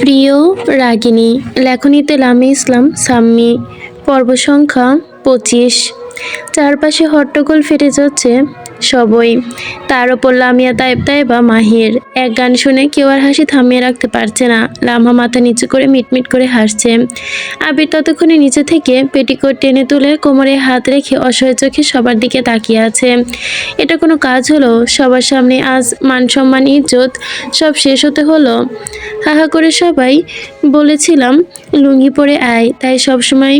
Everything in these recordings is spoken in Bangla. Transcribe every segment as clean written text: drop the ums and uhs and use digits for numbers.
প্রিয় রাগিনী, লেখনীতে লামী ইসলাম সাম্মী। পর্ব সংখ্যা ২৫। চারপাশে হট্টগোল ফেটে যাচ্ছে সবই। তার ওপর লামিয়া তায়েব তায়েবা মাহির। এক গান শুনে কেউ আর হাসি থামিয়ে রাখতে পারছে না। লামহা মাথা নিচু করে মিটমিট করে হাসছে। আবির ততক্ষণে নিচে থেকে পেটিকোট টেনে তুলে কোমরে হাত রেখে অসহায় চোখে সবার দিকে তাকিয়ে আছে। এটা কোনো কাজ হলো? সবার সামনে আজ মান সম্মান ইজ্জত সব শেষ হতে হলো। হাহা করে সবাই বলেছিলাম লুঙ্গি পরে আয়, তাই সবসময়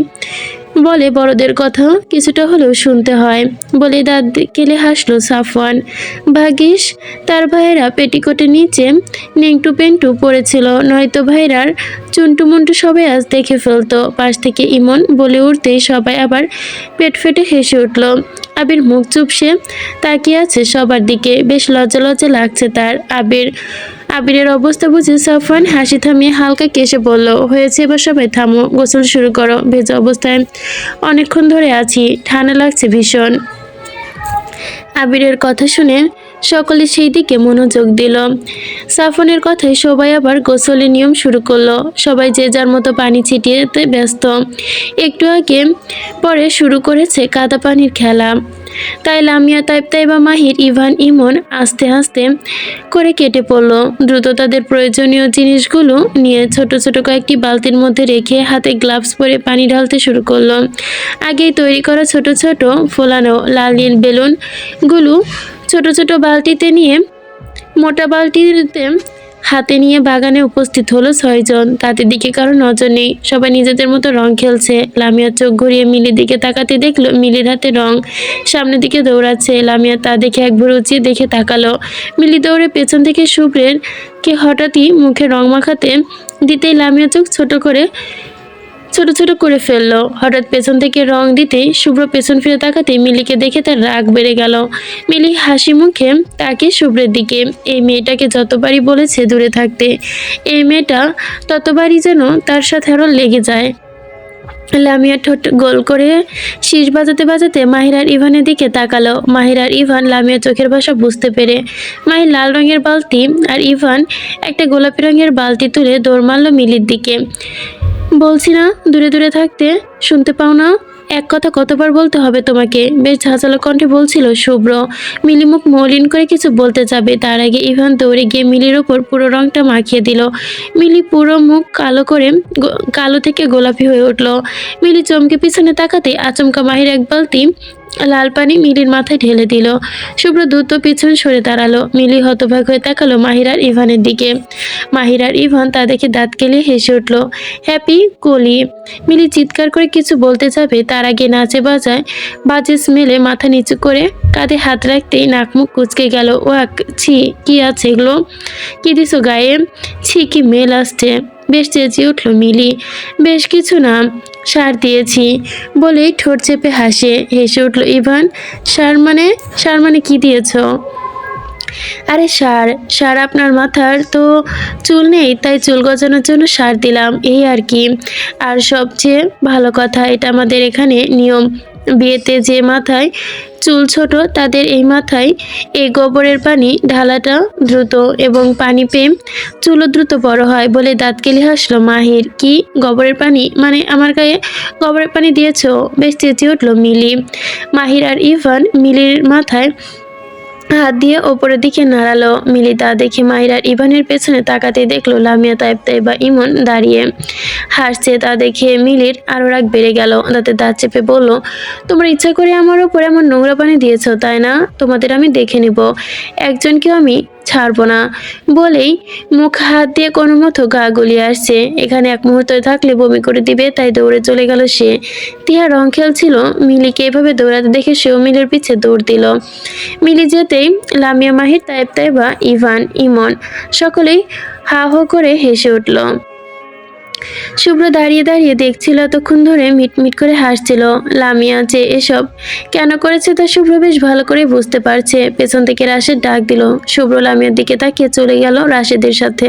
বলে বড়দের কথা কিছুটা হলেও শুনতে হয় বলে দাঁত কেলে হাসলো সাফওয়ান। ভাগ্যিস তার ভাইয়েরা পেটিকোটের নিচে নেংটু পেন্টু পড়েছিল, নয়তো ভাইরার চুন্টু মুন্টু সবাই আজ দেখে ফেলতো। পাশ থেকে ইমন বলে উঠতেই সবাই আবার পেট ফেটে হেসে উঠল। আবির মুখ চুপসে তাকিয়ে আছে সবার দিকে। বেশ লজ্জা লজ্জা লাগছে তার। আবিরের অবস্থা বুঝে সাফওয়ান হাসি থামিয়ে হালকা কেসে বলল, হয়েছে, এবার সবাই থামো, গোসল শুরু করো। ভেজা অবস্থায় অনেকক্ষণ ধরে আছি, ঠান্ডা লাগছে ভীষণ। আবিরের কথা শুনে সকলে সেই দিকে মনোযোগ দিল। সাফনের কথায় সবাই আবার গোসলের নিয়ম শুরু করলো। সবাই যে যার মতো পানি ছিটিয়েতে ব্যস্ত। একটু আগে পরে শুরু করেছে কাদা পানির খেলা। তাই লামিয়া তাইব তাইবা মাহির ইভান ইমন আস্তে আস্তে করে কেটে পড়ল। দ্রুত তাদের প্রয়োজনীয় জিনিসগুলো নিয়ে ছোট ছোট কয়েকটি বালতির মধ্যে রেখে হাতে গ্লাভস পরে পানি ঢালতে শুরু করলো। আগেই তৈরি করা ছোট ছোট ফোলানো লাল নীল বেলুনগুলো ছোট ছোট বালতিতে নিয়ে মোটা বালতিতে হাতে নিয়ে বাগানে উপস্থিত হলো ৬ জন। তাদের দিকে কারো নজর নেই, সবাই নিজেদের মতো রং খেলছে। লামিয়া চোখ ঘুরিয়ে মিলির দিকে তাকাতে দেখলো মিলির হাতে রং, সামনের দিকে দৌড়াচ্ছে। লামিয়া তা দেখে একবার উঁচিয়ে দেখে তাকালো। মিলি দৌড়ে পেছন থেকে শুভ্রের কে হঠাৎই মুখে রং মাখাতে দিতেই লামিয়া চোখ ছোট ছোট করে ফেললো। হঠাৎ পেছন থেকে রং দিতেই শুভ্র পেছন ফিরে তাকাতেই মিলিকে দেখে তার রাগ বেড়ে গেল। মিলি হাসি মুখে তাকিয়ে শুভ্রের দিকে। এই মেয়েটাকে যতবারই বলেছে দূরে থাকতে, এই মেয়েটা ততবারই যেন তার সাথে আরো লেগে যায়। লামিয়া ঠোঁট গোল করে শীষ বাজাতে বাজাতে মাহির আর ইভানের দিকে তাকালো। মাহির আর ইভান লামিয়া চোখের ভাষা বুঝতে পেরে মাহির লাল রঙের বালতি আর ইভান একটা গোলাপি রঙের বালতি তুলে দৌড় মারল মিলির দিকে। বলছি না দূরে দূরে থাকতে, শুনতে পাও না? এক কথা কতবার বলতে হবে তোমাকে? বেশ ঝাঁঝালো কণ্ঠে বলছিল শুভ্র। মিলি মুখ মলিন করে কিছু বলতে যাবে, তার আগে ইভান দৌড়ে গিয়ে মিলির ওপর পুরো রংটা মাখিয়ে দিল। মিলি পুরো মুখ কালো থেকে গোলাপি হয়ে উঠল। মিলি চমকে পিছনে তাকাতে আচমকা মাহির এক বালতি লাল পানি মিলির মাথায় ঢেলে দিল। শুভ্র দ্রুত পিছনে সরে দাঁড়ালো। মিলি হতবাক হয়ে তাকালো মাহির আর ইভানের দিকে। মাহির আর ইভান তা দেখে দাঁত কেলিয়ে হেসে উঠল। হ্যাপি কোলি। মিলি চিৎকার করে কিছু বলতে যাবে, তার আগে নাচে বাজে স্মেলে মাথা নিচু করে কাঁধে হাত রাখতেই নাক মুখ কুচকে গেল। ওয়াক, ছি, কি আছে এগুলো? কি দিছো গায়ে? ছি, কি মেল আসছে। বেশ চেঁচিয়ে উঠল মিলি। বেশ কিছু না, সার দিয়েছি বলেই ঠোঁট চেপে হেসে উঠল ইভান। সার মানে কি দিয়েছো? আরে সার আপনার মাথার তো চুল নেই, তাই চুল গজানোর জন্য সার দিলাম, এই আর কি। আর সবচেয়ে ভালো কথা, এটা আমাদের এখানে নিয়ম, বিয়েতে যে মাথায় চুল ছোট তাদের এই মাথায় এই গোবরের পানি ঢালাটা দ্রুত, এবং পানি পেয়ে চুলও দ্রুত বড় হয় বলে দাঁত কেলে হাসলো মাহির। কি গোবরের পানি? মানে আমার গায়ে গোবরের পানি দিয়েছো? বেশ চেঁচিয়ে উঠল মিলি। মাহির আর ইভান মিলির মাথায় হাত দিয়ে ওপরের দিকে নাড়ালো। মিলি তা দেখে মাহির আর ইভানের পেছনে তাকাতে দেখলো লামিয়া তাইব তাইবা ইমন দাঁড়িয়ে হাসছে। তা দেখে মিলির আরো রাগ বেড়ে গেল। দাঁতে দাঁত চেপে বলল, তোমরা ইচ্ছা করে আমার ওপর এমন নোংরা পানি দিয়েছো, তাই না? তোমাদের আমি দেখে নিব, একজনকেও আমি ছাড়বো না। বলেই মুখ হাত দিয়ে কোনো মতো গা গুলিয়ে আসছে। এখানে এক মুহূর্ত থাকলে বমি করে দিবে, তাই দৌড়ে চলে গেল সে। টিয়া রং খেলছিল, মিলিকে এভাবে দৌড়াতে দেখে সেও মিলির পিছে দৌড় দিল। মিলি যেতেই লামিয়া, মাহির, তাইব তাইবা, ইভান, ইমন সকলেই হা হো করে হেসে উঠল। শুভ্র দাঁড়িয়ে দাঁড়িয়ে দেখছিল, এতক্ষণ ধরে মিটমিট করে হাসছিল। লামিয়া যে এসব কেন করেছে তা শুভ্র বেশ ভালো করে বুঝতে পারছে। পেছন থেকে রাশেদ ডাক দিল। শুভ্র লামিয়ার দিকে তাকিয়ে চলে গেল রাশেদের সাথে।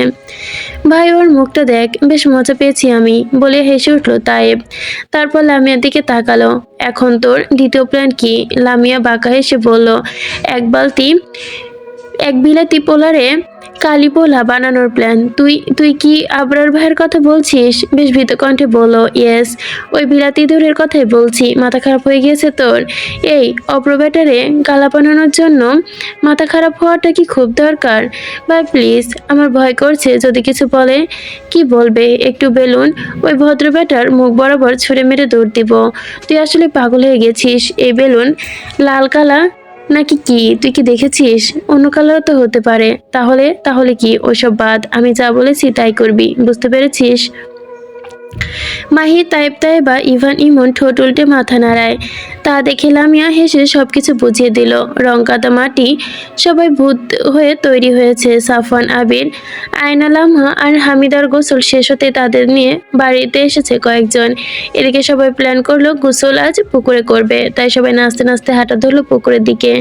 ভাই, ওর মুখটা দেখ, বেশ মজা পেয়েছি আমি, বলে হেসে উঠল তায়েব। তারপর লামিয়ার দিকে তাকালো। এখন তোর দ্বিতীয় প্ল্যান কি? লামিয়া বাঁকা হেসে বলল, এক বালতি এক বিলাতি পোলারে কালি পোলা বানানোর প্ল্যান। তুই তুই কি আবরার ভাইয়ের কথা বলছিস? বেশ ভীত কণ্ঠে বলল, ইয়েস, ওই বিলাতি দূরের কথাই বলছি। মাথা খারাপ হয়ে গিয়েছে তোর? এই অপ্র ব্যাটারে গালা বানানোর জন্য মাথা খারাপ হওয়াটা কি খুব দরকার? ভাই প্লিজ, আমার ভয় করছে যদি কিছু বলে। কি বলবে? একটু বেলুন ওই ভদ্র ব্যাটার মুখ বরাবর ছুঁড়ে মেরে দৌড় দিব। তুই আসলে পাগল হয়ে গেছিস। এই বেলুন লাল কালা নাকি কি? তুই কি দেখেছিস? অন্য কালারও তো হতে পারে। তাহলে তাহলে কি? ওসব বাদ, আমি যা বলেছি তাই করবি, বুঝতে পেরেছিস? মাহি, তাইব তাইবা, ইভান ইমন ঠোঁট উল্টে মাথা নাড়ায়। তা দেখে লামিয়া হেসে সবকিছু বুঝিয়ে দিল। রং কাদা মাটি সবাই ভূত হয়ে তৈরি হয়েছে। সাফওয়ান, আবির, আয়না, লামহা আর হামিদার গোসল শেষ হতে তাদের নিয়ে বাড়িতে এসেছে কয়েকজন। এদিকে সবাই প্ল্যান করলো গোসল আজ পুকুরে করবে, তাই সবাই নাচতে নাচতে হাঁটা ধরলো পুকুরের দিকে।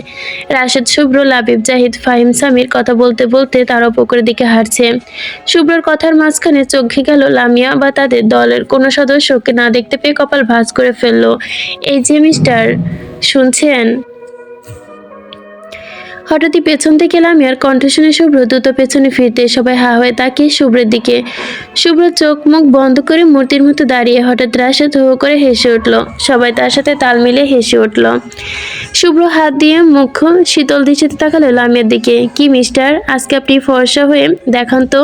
রাশেদ, শুভ্র, লাবিব, জাহিদ, ফাহিম, সামির কথা বলতে বলতে তারাও পুকুরের দিকে হাঁটছে। শুভ্রর কথার মাঝখানে চোখে গেল লামিয়া বা তাদের দলের কোনো সদস্যকে না দেখতে পেয়ে কপাল ভাঁজ করে ফেললো। এই যে মিস্টার, শুনছেন? হঠাৎই পেছন থেকে লামিয়ার কণ্ঠ শুনে শুভ্র দ্রুত পেছনে ফিরতে সবাই হা হয়ে তাকিয়ে শুভ্রের দিকে। শুভ্র চোখ মুখ বন্ধ করে মূর্তির মতো দাঁড়িয়ে হঠাৎ রাশেদ হো হো করে হেসে উঠল। সবাই তার সাথে তাল মিলিয়ে হেসে উঠল। শুভ্র হাত দিয়ে মুখ শীতল দৃষ্টিতে তাকালো লামিয়ার দিকে। কি মিস্টার, আজকে আপনি ফর্সা হয়ে দেখান তো,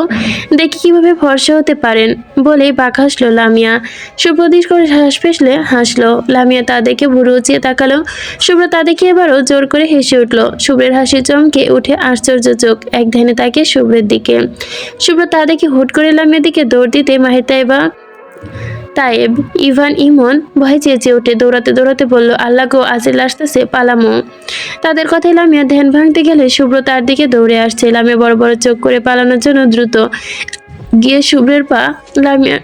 দেখি কিভাবে ফর্সা হতে পারেন, বলেই বাঁক হাসলো লামিয়া। শুভ্র দীর্ঘ শ্বাস ফেসলে হাসলো। লামিয়া তা দেখে ভুরু উঁচিয়ে তাকালো। শুভ্র তা দেখে এবারও জোর করে হেসে উঠল। শুভ্রের হাসি চমকে উঠে আশ্চর্য চোখ এক ধ্যানে তাকে শুভ্রের দিকে। শুভ্র তা দেখে হুট করে লামিয়ার দিকে দৌড় দিতে মাহির, তাইবা, তাইব, ইভান ইমন ভয়ে চেঁচিয়ে উঠে দৌড়াতে দৌড়াতে বলল, আল্লাহ গো, আজিল আসতেছে, পালামো। তাদের কথায় লামিয়া ধ্যান ভাঙতে গেলে শুভ্র তার দিকে দৌড়ে আসছে। লামিয়া বড় বড় চোখ করে পালানোর জন্য দ্রুত গিয়ে শুভ্রের পা লামিয়া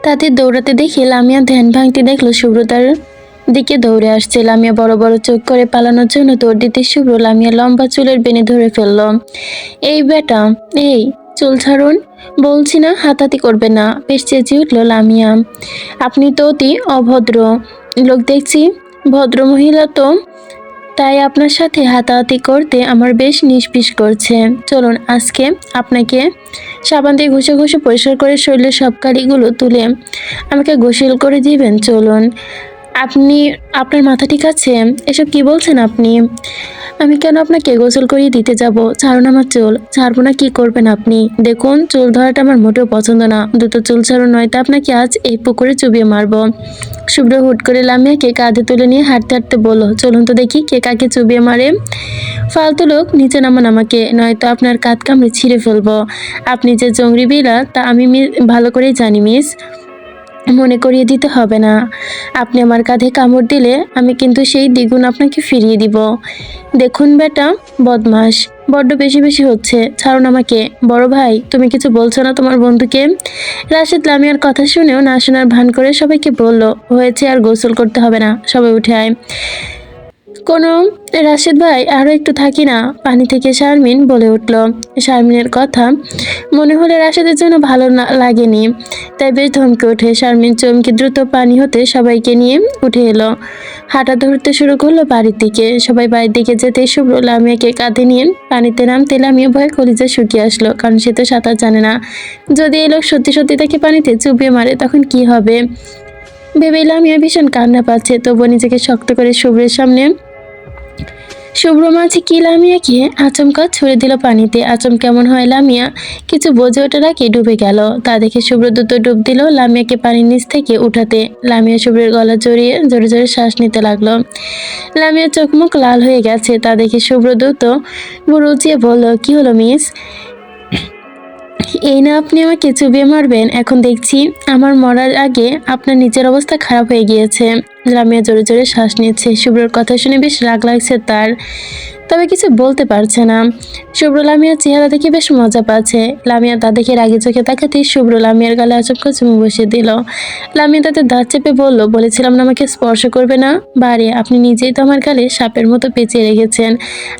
তাদের দৌড়াতে দেখে লামিয়া ধ্যান ভাঙতে দেখলো শুভ্র তার দিকে দৌড়ে আসছে। লামিয়া বড় বড় চোখ করে পালানোর জন্য দৌড় দিতে শুভ্র লামিয়া লম্বা চুলের বেনি ধরে ফেলল। এই বেটা, এই চুল ছাড়ুন, বলছি না হাতাহাতি করবে না, বেশ চেঁচিয়ে উঠল লামিয়া। আপনি তো অতি অভদ্র লোক দেখছি। ভদ্র মহিলা তো, তাই আপনার সাথে হাতাহাতি করতে আমার বেশ নিষ্পিস করছে। চলুন, আজকে আপনাকে সাবান দিয়ে ঘষে ঘষে পরিষ্কার করে শরীরের সব কালিগুলো তুলে আমাকে গোসল করে দিবেন। চলুন। আপনি, আপনার মাথা ঠিক আছে? এসব কি বলছেন আপনি? আমি কেন আপনাকে গোসল করিয়ে দিতে যাব? ছাড়ুন আমার চুল। ছাড়বো না, কি করবেন আপনি? দেখুন, চুল ধরাটা আমার মোটেও পছন্দ না। দ্রুত চুল ছাড়ুন, নয়তো আপনাকে আজ এই পুকুরে চুবিয়ে মারবো। শুভ্র হুট করে লামিয়াকে কাঁধে তুলে নিয়ে হাঁটতে হাঁটতে বলল, চলুন তো দেখি কে কাকে চুবিয়ে মারে। ফালতু লোক, নিচে নামান আমাকে, নয়তো আপনার কাঁধ কামড়ে ছিঁড়ে ফেলবো। আপনি যে জংরি বিড়াল তা আমি ভালো করেই জানি মিস, মনে করিয়ে দিতে হবে না। আপনি আমার কাঁধে কামড় দিলে আমি কিন্তু সেই দ্বিগুণ আপনাকে ফিরিয়ে দিব। দেখুন বেটা, বদমাস, বড্ড বেশি বেশি হচ্ছে, ছাড়ুন আমাকে। বড় ভাই, তুমি কিছু বলছো না তোমার বন্ধুকে? রাশেদ লামিয়ার কথা শুনেও না শোনার ভান করে সবাইকে বলল, হয়েছে, আর গোসল করতে হবে না, সবাই উঠে আয়। কোনো রাশেদ ভাই, আরও একটু থাকি না, পানি থেকে শারমিন বলে উঠল। শারমিনের কথা মনে হলে রাশেদের জন্য ভালো না লাগেনি, তাই বেশ ধমকে ওঠে। শারমিন চমকে দ্রুত পানি হতে সবাইকে নিয়ে উঠে এলো। হাঁটা ধরতে শুরু করলো বাড়ির দিকে। সবাই বাড়ির দিকে যেতে শুভ্র লামিয়াকে কাঁধে নিয়ে পানিতে নামতে লামিয়া ভয়ে কলিজা শুকিয়ে আসলো, কারণ সে তো সাঁতার জানে না। যদি এই লোক সত্যি সত্যি তাকে পানিতে চুবিয়ে মারে তখন কি হবে ভেবে লামিয়া ভীষণ কান্না পাচ্ছে। তবুও নিজেকে শক্ত করে শুভ্রের সামনে শুভ্র মাঝে কি লামিয়াকে আচমকা ছুড়ে দিল পানিতে। আচমকা কেমন হয় লামিয়া কিছু বোঝে ওঠার আগে ডুবে গেল। তা দেখে শুভ্র দ্রুত ডুব দিল লামিয়াকে পানির নিচ থেকে উঠাতে। লামিয়া শুভ্রের গলা জড়িয়ে জোরে জোরে শ্বাস নিতে লাগলো। লামিয়ার চোখ মুখ লাল হয়ে গেছে। তা দেখে শুভ্র দ্রুত ভুরু উঁচিয়ে বলল, কি হলো মিস? এই না আপনি আমাকে চুবিয়ে মারবেন? এখন দেখছি আমার মরার আগে আপনার নিজের অবস্থা খারাপ হয়ে গিয়েছে। লামিয়া জোরে জোরে শ্বাস নিচ্ছে। শুভ্রর কথা শুনে বেশ রাগ লাগছে তার, তবে কিছু বলতে পারছে না। শুভ্র লামিয়ার চেহারা দেখে বেশ মজা পাচ্ছে। লামিয়া তা দেখে রাগি চোখে তাকাতেই শুভ্র লামিয়ার গালে আচমকা চুমু বসিয়ে দিল। লামিয়া তাতে দাঁত চেপে বলল, বলেছিলাম না আমাকে স্পর্শ করবে না? বারে, আপনি নিজেই তো আমার গালে সাপের মতো পেঁচিয়ে রেখেছেন,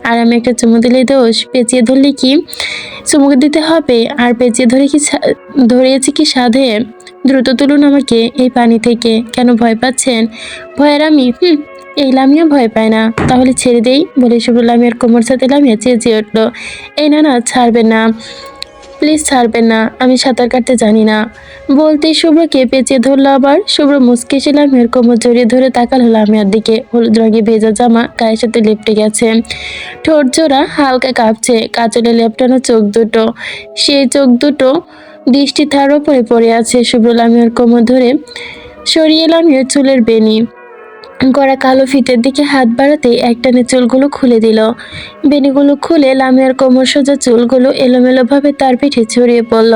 আর আমি একটা চুমু দিলেই দোষ? পেঁচিয়ে ধরলে কি চুমু দিতে হবে? আর পেঁচিয়ে ধরিয়েছি কি সাধে? দ্রুত তুলুন আমাকে এই পানি থেকে। কেন ভয় পাচ্ছেন? ভয়ের আমি এই লামিয়া ভয় পায় না, তাহলে ছেড়ে দেই বলে শুভ্র লামিয়ার কোমর সাথে লামিয়া চেঁচিয়ে উঠল, এই না না, ছাড়বেন না, প্লিজ ছাড়বেন না, আমি সাঁতার কাটতে জানি না। বলতেই শুভ্রকে পেঁচিয়ে ধরলো আবার। শুভ্র মুচকি এসে লামিয়ার কোমর জড়িয়ে ধরে তাকালো লামিয়ার দিকে। হলুদ রঙের ভেজা জামা গায়ের সাথে লেপটে গেছে, ঠোঁট জোড়া হালকা কাঁপছে, কাজলে লেপটানো চোখ দুটো, সেই চোখ দুটো দৃষ্টি তার ওপরে পড়ে আছে। শুভ্র লামিয়ার কোমর ধরে সরিয়ে লামিয়ার চুলের বেনি করা কালো ফিতের দিকে হাত বাড়াতে একটানে চুলগুলো খুলে দিল। বেনিগুলো খুলে লামিয়ার কোমর সোজা চুলগুলো এলোমেলোভাবে তার পিঠে ছড়িয়ে পড়ল।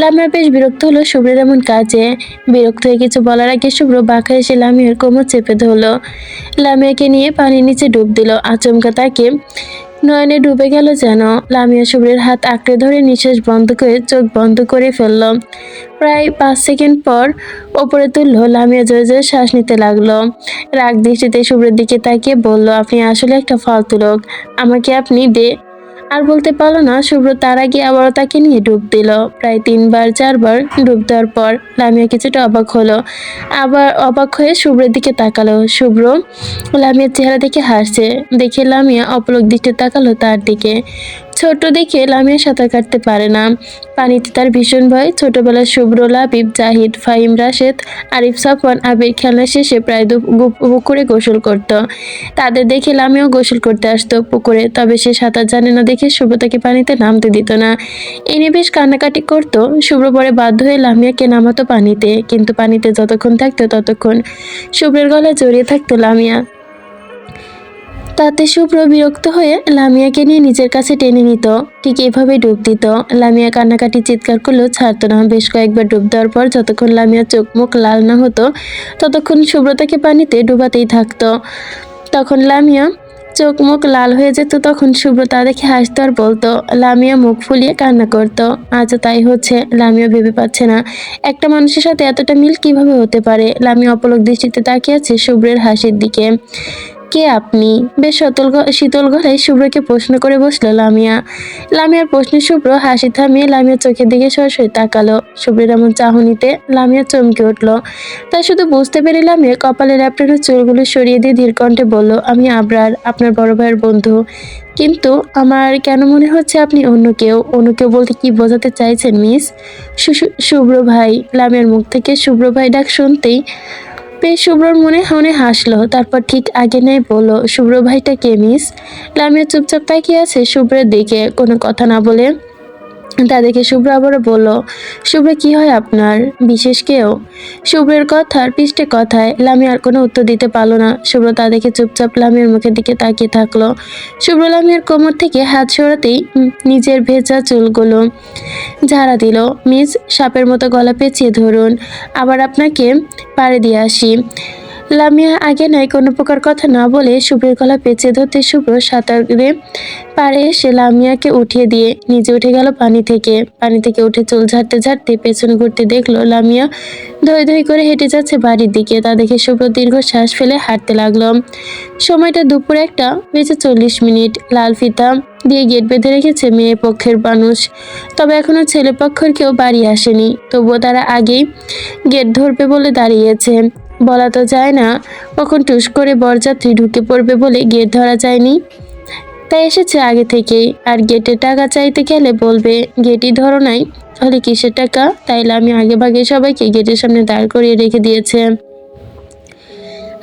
লামিয়া বেশ বিরক্ত হলো শুভ্রের এমন কাজে। বিরক্ত হয়ে কিছু বলার আগে শুভ্র বাঁকা এসে লামিয়ার কোমর চেপে ধরল, লামিয়াকে নিয়ে পানির নিচে ডুব দিল। আচমকা তাকে নয়নে ডুবে গেল যেন। লামিয়া শুভ্রের হাত আঁকড়ে ধরে নিঃশ্বাস বন্ধ করে চোখ বন্ধ করে ফেলল। প্রায় 5 সেকেন্ড পর ওপরে তুললো। লামিয়া জোরে জোরে শ্বাস নিতে লাগলো। রাগ দৃষ্টিতে শুভ্রের দিকে তাকিয়ে বলল, আপনি আসলে একটা ফালতু লোক, আমাকে আপনি আর বলতে পারলো না শুভ্র তার আগে আবারও তাকে নিয়ে ডুব দিল। প্রায় 3-4 বার ডুব দেওয়ার পর লামিয়া কিছুটা অবাক হলো, আবার অবাক হয়ে শুভ্রের দিকে তাকালো। শুভ্র লামিয়ার চেহারা দেখে হাসছে, দেখে লামিয়া অপলক দৃষ্টিতে তাকালো তার দিকে। ছোট দেখে লামিয়া সাঁতার কাটতে পারে না, পানিতে তার ভীষণ ভয়। ছোটবেলায় শুভ্র, লাবিব, জাহিদ, ফাহিম, রাশেদ, আরিফ, সাফওয়ান, আবির খেলনা শেষে প্রায় পুকুরে গোসল করত। তাদের দেখে লামিয়াও গোসল করতে আসতো পুকুরে, তবে সে সাঁতার জানে না দেখে শুভ্র তাকে পানিতে নামতে দিত না। এ নিয়ে বেশ কান্নাকাটি করতো। শুভ্র পরে বাধ্য হয়ে লামিয়াকে নামাতো পানিতে, কিন্তু পানিতে যতক্ষণ থাকতো ততক্ষণ শুভ্রের গলায় জড়িয়ে থাকতো লামিয়া। তাতে শুভ্র বিরক্ত হয়ে লামিয়াকে নিয়ে নিজের কাছে টেনে নিত, ঠিক এভাবে ডুব দিত। লামিয়া কান্নাকাটি চিৎকার করলেও ছাড়তো না। বেশ কয়েকবার ডুব দেওয়ার পর যতক্ষণ লামিয়ার চোখ মুখ লাল না হতো ততক্ষণ শুভ্র তাকে পানিতে ডুবাতেই থাকতো। তখন লামিয়া চোখ মুখ লাল হয়ে যেত, তখন শুভ্র তা দেখে হাসতো আর বলতো। লামিয়া মুখ ফুলিয়ে কান্না করতো। আজও তাই হচ্ছে। লামিয়া ভেবে পাচ্ছে না একটা মানুষের সাথে এতটা মিল কিভাবে হতে পারে। লামিয়া অপলক দৃষ্টিতে তাকিয়ে আছে শুভ্রের হাসির দিকে। কে আপনি? বেশ শীতল গলায় শুভ্রকে প্রশ্ন করে বসলো লামিয়া। লামিয়ার প্রশ্নে শুভ্র হাসি থামিয়ে লামিয়ার চোখের দিকে সরাসরি তাকালো। শুভ্রের এমন চাহনিতে লামিয়া চমকে উঠল। তা শুধু বুঝতে পেরে লামিয়া কপালে ল্যাপটানো চুলগুলো সরিয়ে দিয়ে ধীর কণ্ঠে বলল, আমি আবরার, আপনার বড় ভাইয়ের বন্ধু। কিন্তু আমার কেন মনে হচ্ছে আপনি অন্য কেউ। অন্য কেউ বলতে কি বোঝাতে চাইছেন মিস? শুভ্র ভাই। লামিয়ার মুখ থেকে শুভ্র ভাই ডাক শুনতেই পেয়ে শুভ্রর মনে মনে হাসলো, তারপর ঠিক আগে নেই বলল, শুভ্র ভাইটা কে মিস? লামিয়া চুপচাপ তাকিয়ে আছে শুভ্রের দিকে, কোনো কথা না বলে। তা দেখে শুভ্র আবারও বলল, শুভ্র কি হয় আপনার? বিশেষ কেউ? শুভ্রের কথার পৃষ্ঠে কথায় লামিয়া আর কোনো উত্তর দিতে পারলো না। শুভ্র তা দেখে চুপচাপ লামিয়ার মুখের দিকে তাকিয়ে থাকলো। শুভ্র লামিয়ার কোমর থেকে হাত সরাতেই নিজের ভেজা চুলগুলো ঝাড়া দিল। মিস, সাপের মতো গলা পেঁচিয়ে ধরুন, আবার আপনাকে পাড়ে দিয়ে আসি। লামিয়া আগে নয় কোনো প্রকার কথা না বলে শুভ্রের গলা পেঁচিয়ে ধরতে শুভ্র সাঁতারে পাড়ে এসে লামিয়াকে উঠিয়ে দিয়ে নিজে উঠে গেল পানি থেকে উঠে চুল ঝাড়তে ঝাড়তে পেছনে ঘুরতে দেখলো লামিয়া ধই ধই করে হেঁটে যাচ্ছে বাড়ির দিকে। তা দেখে শুভ্র দীর্ঘ শ্বাস ফেলে হাঁটতে লাগলো। সময়টা দুপুর 1:40। লাল ফিতা দিয়ে গেট বেঁধে রেখেছে মেয়ে পক্ষের মানুষ, তবে এখনো ছেলে পক্ষের কেউ বাড়ি আসেনি। তবুও তারা আগেই গেট ধরবে বলে দাঁড়িয়েছে। বলা তো যায় না কখন টুস করে বরযাত্রী ঢুকে পড়বে বলে গেট ধরা যায়নি, তাই এসেছে আগে থেকেই। আর গেটে টাকা চাইতে গেলে বলবে গেটই ধরো নাই, তাহলে কিসের টাকা? তাই আমি আগে ভাগে সবাইকে গেটের সামনে দাঁড় করিয়ে রেখে দিয়েছে।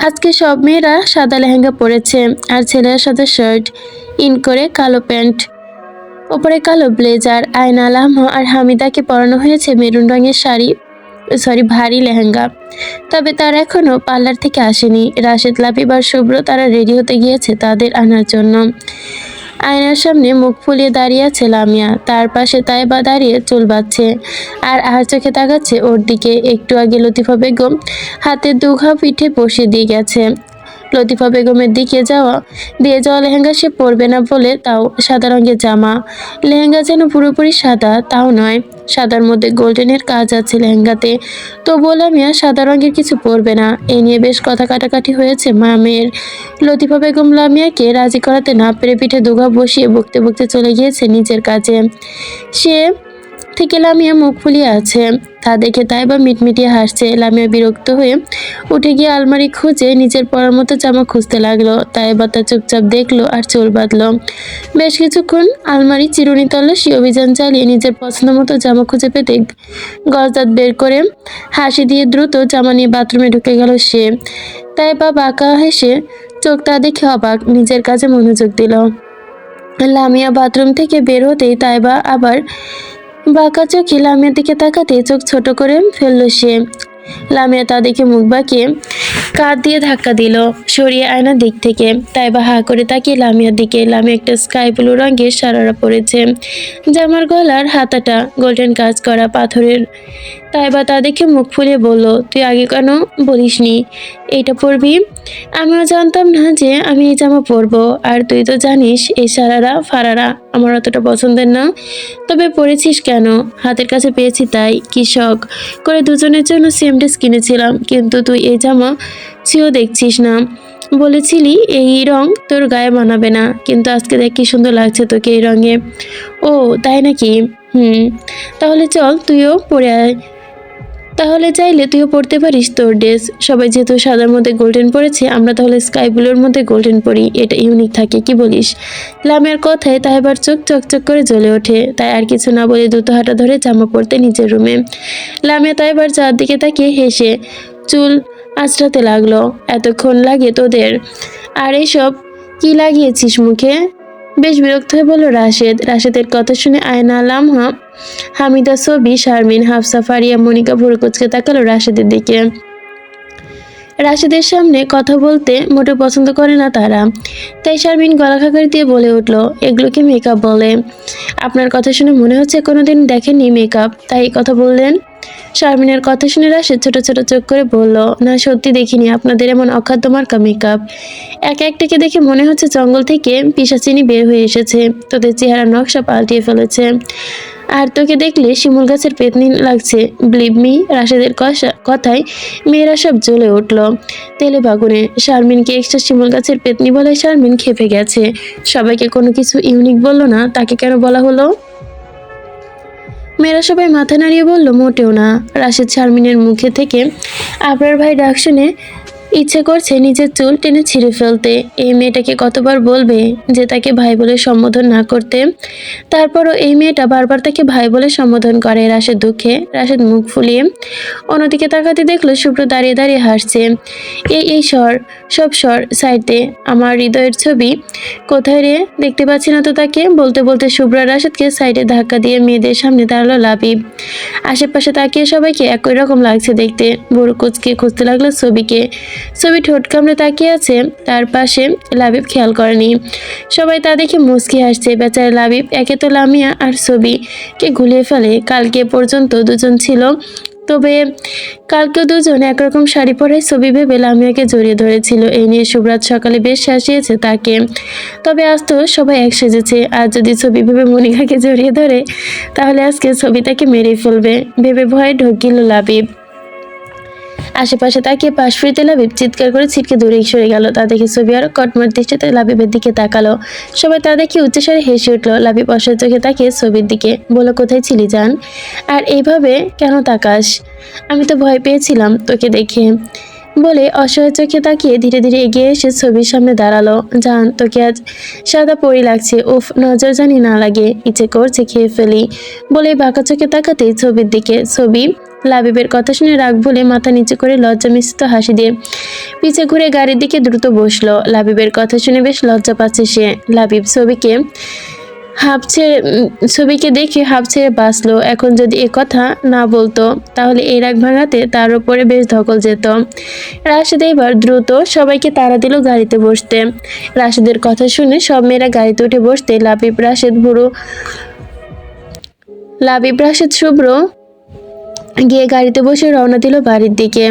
আজকে সব মেয়েরা সাদা লেহেঙ্গা পরেছে, আর ছেলেরা সাদা শার্ট, ইন করে কালো প্যান্ট, ওপরে কালো ব্লেজার। আয়না, আলম আর হামিদাকে পরানো হয়েছে মেরুন রঙের ভারী লেহেঙ্গা। তবে তারা এখনো পার্লার থেকে আসেনি। রাশেদ, লাবিব আর শুভ্র তারা রেডি হতে গিয়েছে তাদের আনার জন্য। আয়নার সামনে মুখ ফুলিয়ে দাঁড়িয়ে আছে লামিয়া, তার পাশে তাইবা দাঁড়িয়ে চুল বাঁধছে আর চোখে তাকাচ্ছে ওর দিকে। একটু আগে লতিফা বেগম হাতে দুঘা পিঠে বসিয়ে দিয়ে গেছে। লতিফা বেগমের দিকে দিয়ে যাওয়া লেহেঙ্গা সে পরবে না বলে, তাও সাদা রঙের জামা। লেহেঙ্গা যেন পুরোপুরি সাদা তাও নয়, সাদার মধ্যে গোল্ডেনের কাজ আছে লেহেঙ্গাতে। তবুও লামিয়া সাদা রঙের কিছু পরবে না, এ নিয়ে বেশ কথা কাটাকাটি হয়েছে মা মেয়ের। লতিফা বেগম লামিয়াকে রাজি করাতে না পেরে পিঠে দুঘা বসিয়ে বকতে বকতে চলে গিয়েছে নিজের কাজে। সে থেকে লামিয়া মুখ ফুলিয়ে আছে। তা দেখে তাইবা মিটমিটিয়ে হাসছে। লামিয়া বিরক্ত হয়ে উঠে গিয়ে আলমারি খুঁজে নিজের পরার মতো জামা খুঁজতে লাগলো। তাইবা তা চুপচাপ দেখলো আর চুল বাঁধলো। বেশ কিছুক্ষণ আলমারি চিরুনি তল্লাশি অভিযান চালিয়ে নিজের পছন্দ মতো জামা খুঁজে পেতে গজদাঁত বের করে হাসি দিয়ে দ্রুত জামা নিয়ে বাথরুমে ঢুকে গেল সে। তাইবা বাঁকা হেসে চোখ তা দেখে অবাক, নিজের কাজে মনোযোগ দিল। লামিয়া বাথরুম থেকে বের হতেই তাইবা আবার বাঁকা চোখে লামিয়ার দিকে তাকাতে চোখ ছোট করে ফেললো সে। লামিয়া তা দেখে মুখ বাঁকিয়ে কাঁধ দিয়ে ধাক্কা দিল সরিয়ে আয়নার দিক থেকে। তাইবা হা করে তাকিয়ে লামিয়ার দিকে। লামিয়া একটা স্কাই ব্লু রঙের সারারা পরেছে, জামার গলার হাতাটা গোল্ডেন কাজ করা পাথরের। তাইবা তা দেখে মুখ ফুলিয়ে বলল, তুই আগে কেন বলিসনি এইটা পরবি? আমিও জানতাম না যে আমি এই জামা পরবো। আর তুই তো জানিস এই সারারা ফারারা আমার অতটা পছন্দের না। তবে পরেছিস কেন? হাতের কাছে পেয়েছি তাই। কি শখ করে দুজনের জন্য সেম ড্রেস কিনেছিলাম, কিন্তু তুই এই জামা ছিও দেখছিস না। বলেছিলি এই রং তোর গায়ে মানাবে না, কিন্তু আজকে দেখ কি সুন্দর লাগছে তোকে এই রঙে। ও তাই নাকি? তাহলে চল তুইও পরে আয়। তাহলে চাইলে তুইও পড়তে পারিস তোর ড্রেস। সবাই যেহেতু সাদার মধ্যে গোল্ডেন পরেছে, আমরা তাহলে স্কাই ব্লুর মধ্যে গোল্ডেন পরি, এটা ইউনিক থাকে, কি বলিস? লামিয়ার কথায় তাইবার চোখ চকচক করে জ্বলে ওঠে। তাই আর কিছু না বলে দ্রুত হাঁটা ধরে জামা পরতে নিজের রুমে। লামিয়া তাইবার চারদিকে তাকিয়ে হেসে চুল আঁচড়াতে লাগলো। এতক্ষণ লাগে তোদের? আর এইসব কি লাগিয়েছিস মুখে? বেশ বিরক্ত হয়ে বলল রাশেদ। রাশেদের কথা শুনে আয়না, লামহা, হামিদা, ছবি, শারমিন, হাফসা, ফারিয়া, মনিকা ভুরু কুঁচকে তাকালো রাশেদের দিকে। রাশেদের সামনে কথা বলতে মোটেও পছন্দ করে না তারা। তাই শারমিন গলা খাকারি দিয়ে বলে উঠল, এগুলোকে মেকআপ বলে। আপনার কথা শুনে মনে হচ্ছে কোনোদিন দেখেননি মেকআপ, তাই কথা বললেন। শারমিনের কথা শুনে রাশেদ ছোট ছোট চোখ করে বলল, না সত্যি দেখিনি আপনাদের এমন অখাদ্য মার্কা মেকআপ। এক একটাকে দেখে মনে হচ্ছে জঙ্গল থেকে পিশাচিনী বের হয়ে এসেছে, তোদের চেহারা নকশা পাল্টিয়ে ফেলেছে। আর তোকে দেখলে শিমুল গাছের পেতনি লাগছে। Believe me. রাশেদের কথায় মেয়েরা সব জ্বলে উঠল তেলে বাগুনে। শারমিনকে এক্সট্রা শিমুল গাছের পেতনি বলে শারমিন খেপে গেছে। সবাইকে কোনো কিছু ইউনিক বললো না, তাকে কেন বলা হলো? মেয়েরা সবাই মাথা নাড়িয়ে বলল, মোটেও না। রাশেদ শারমিনের মুখে থেকে আপনার ভাই ডাক শুনে ইচ্ছে করছে নিজের চুল টেনে ছিঁড়ে ফেলতে। এই মেয়েটাকে কতবার বলবে যে তাকে ভাই বলে সম্বোধন না করতে? তারপরও এই মেয়েটা বারবার তাকে ভাই বলে সম্বোধন করে। রাশেদ দুঃখে রাশেদ মুখ ফুলিয়ে অন্যদিকে তাকাতে দেখলো শুভ্র দাঁড়িয়ে দাঁড়িয়ে হাসছে। এই সব সর সাইডে, আমার হৃদয়ের ছবি কোথায় রে? দেখতে পাচ্ছি না তো তাকে। বলতে বলতে শুভ্র রাশেদকে সাইডে ধাক্কা দিয়ে মেয়েদের সামনে দাঁড়ালো লাবিব। আশেপাশে তাকিয়ে সবাইকে একই রকম লাগছে দেখতে। বুড়ো কুচকে খুঁজতে লাগলো ছবিকে। ছবি ঠোঁট কামড়ে তাকিয়ে আছে, তার পাশে লাবিব খেয়াল করেনি। সবাই তা দেখে মুচকি হাসছে। বেচারা লাবিব একে তো লামিয়া আর ছবিকে গুলিয়ে ফেলে। কালকে পর্যন্ত দুজন ছিল, তবে কালকেও দুজন একরকম শাড়ি পরে ছবি ভেবে লামিয়াকে জড়িয়ে ধরেছিল। এই নিয়ে শুভরাত সকালে বেশ শাসিয়েছে তাকে, তবে আজ তো সবাই এক সেজেছে। আর যদি ছবি ভেবে মনিকাকে জড়িয়ে ধরে, তাহলে আজকে ছবি তাকে মেরে ফেলবে ভেবে ভয়ে ঢোক গেল লাবিব। আশেপাশে তাকিয়ে পাশ ফিরতে লাবিব চিৎকার করে ছিটকে দূরে সরে গেল। তা দেখে ছবি আরো কটমট দৃষ্টিতে লাবিবের দিকে তাকালো। সবাই তা দেখে উচ্চস্বরে হেসে উঠল। লাবিব অসহায় চোখে তাকিয়ে ছবির দিকে বলল, কোথায় ছিলি জান? আর এইভাবে কেন তাকাস? আমি তো ভয় পেয়েছিলাম তোকে দেখে, বলে অসহায় চোখে তাকিয়ে ধীরে ধীরে এগিয়ে এসে ছবির সামনে দাঁড়ালো। জান, তোকে আজ সাদা পরি লাগছে। উফ, নজর জানি না লাগে, ইচ্ছে করছে খেয়ে ফেলি, বলে বাঁকা চোখে তাকাতেই ছবির দিকে। ছবি লাবিবের কথা শুনে রাগ ভুলে মাথা নিচু করে লজ্জা মিশ্রিত হাসি দিয়ে পিছে ঘুরে গাড়ির দিকে দ্রুত বসলো। লাবিবের কথা শুনে বেশ লজ্জা পাচ্ছে সে। লাবিব ছবিকে দেখে হাঁপ ছেড়ে বাঁচলো। এখন যদি এ কথা না বলতো, তাহলে এই রাগ ভাঙাতে তার উপরে বেশ ধকল যেত। রাশেদ এবার দ্রুত সবাইকে তাড়া দিল গাড়িতে বসতে। রাশেদের কথা শুনে সব মেয়েরা গাড়িতে উঠে বসতে লাবিব, রাশেদ, শুভ্র গিয়ে গাড়িতে বসে রওনা দিল বাড়ির দিকে।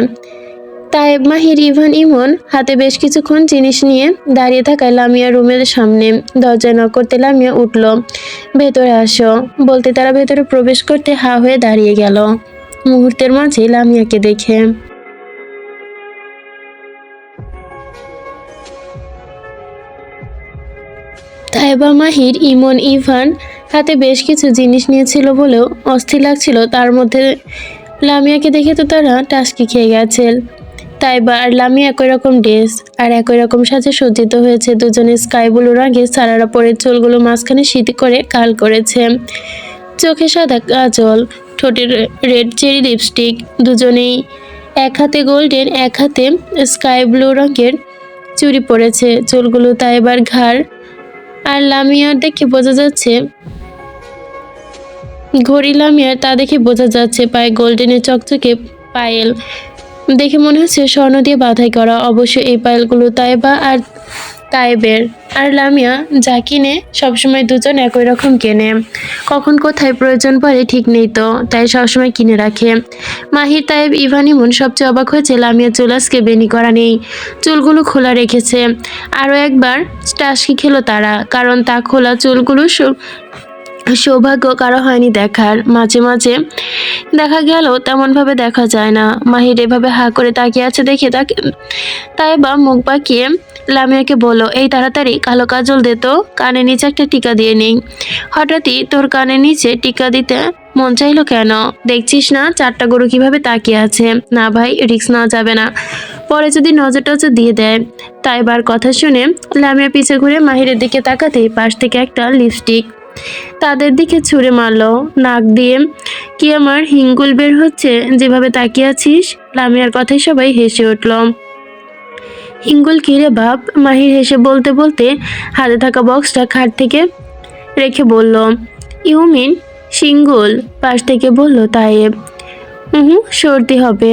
তায়েব, মাহির, ইভান, ইমন হাতে বেশ কিছুক্ষণ জিনিস নিয়ে দাঁড়িয়ে থাকায় লামিয়া রুমের সামনে। দরজায় নক করতে লামিয়া উঠল, ভেতরে আসো বলতে তারা ভেতরে প্রবেশ করতে হা হয়ে দাঁড়িয়ে গেল মুহূর্তের মাঝে লামিয়াকে দেখে। তায়েবা, মাহির, ইমন, ইভান হাতে বেশ কিছু জিনিস নিয়েছিল বলেও অস্থির লাগছিল। তার মধ্যে লামিয়াকে দেখে তো তারা টাসকি খেয়ে গেছে। তাইবা আর লামিয়া একই রকম ড্রেস আর একই রকম সাজে সজ্জিত হয়েছে। দুজনে স্কাই ব্লু রঙের সারারা পরে চুলগুলো মাঝখানে সিঁথি করে কাল করেছে, চোখে সাদা কাজল, ঠোঁটে রেড চেরি লিপস্টিক। দুজনেই এক হাতে গোল্ডেন, এক হাতে স্কাই ব্লু রঙের চুড়ি পরেছে। চুলগুলো তাইবার ঘাড় আর লামিয়ার দেখে বোঝা যাচ্ছে ঘড়ি। লামিয়ার তা দেখে বোঝা যাচ্ছে পায়ে গোল্ডেনের চকচকে পায়েল, দেখে মনে হচ্ছে স্বর্ণ দিয়ে বাঁধাই করা। অবশ্য এই পায়েলগুলো তাইবা আর তাইবের। আর লামিয়া যা কিনে সবসময় দুজন একই রকম কেনে, কখন কোথায় প্রয়োজন পড়ে ঠিক নেই, তো তাই সবসময় কিনে রাখে। মাহির, তাইব, ইভান, ইমন সবচেয়ে অবাক হয়েছে লামিয়া চুল আজকে বেনি করা নেই, চুলগুলো খোলা রেখেছে। আরও একবার টাসকি খেলো তারা, কারণ তা খোলা চুলগুলো সৌভাগ্য কারো হয়নি দেখার। মাঝে মাঝে দেখা গেল তেমনভাবে দেখা যায় না। মাহির এভাবে হা করে তাকিয়ে আছে দেখে তাইবা মুখ বাঁকিয়ে লামিয়াকে বলল, এই তাড়াতাড়ি কালো কাজল দে তো, কানের নিচে একটা টিকা দিয়ে নেই। হঠাৎই তোর কানের নিচে টিকা দিতে মন চাইলো কেন? দেখছিস না চারটা গরু কিভাবে তাকিয়ে আছে? না ভাই, রিস্ক নেওয়া যাবে না, পরে যদি নজর টজর দিয়ে দেয়। তাইবার কথা শুনে লামিয়া পিছে ঘুরে মাহিরের দিকে তাকাতেই পাশ থেকে একটা লিপস্টিক তাদের দিকে ছুঁড়ে মারলো। নাক দিয়ে কি আমার হিঙ্গুল বের হচ্ছে? যেভাবে তাকিয়ে আছিস। লামিয়ার কথায় সবাই হেসে উঠল। হিঙ্গুল কিরে বাপ? মাহির হেসে বলতে বলতে হাতে থাকা বক্সটা খাট থেকে রেখে বলল, ইউ মিন সিঙ্গুল? পাশ থেকে বলল তাইব। সর্দি হবে।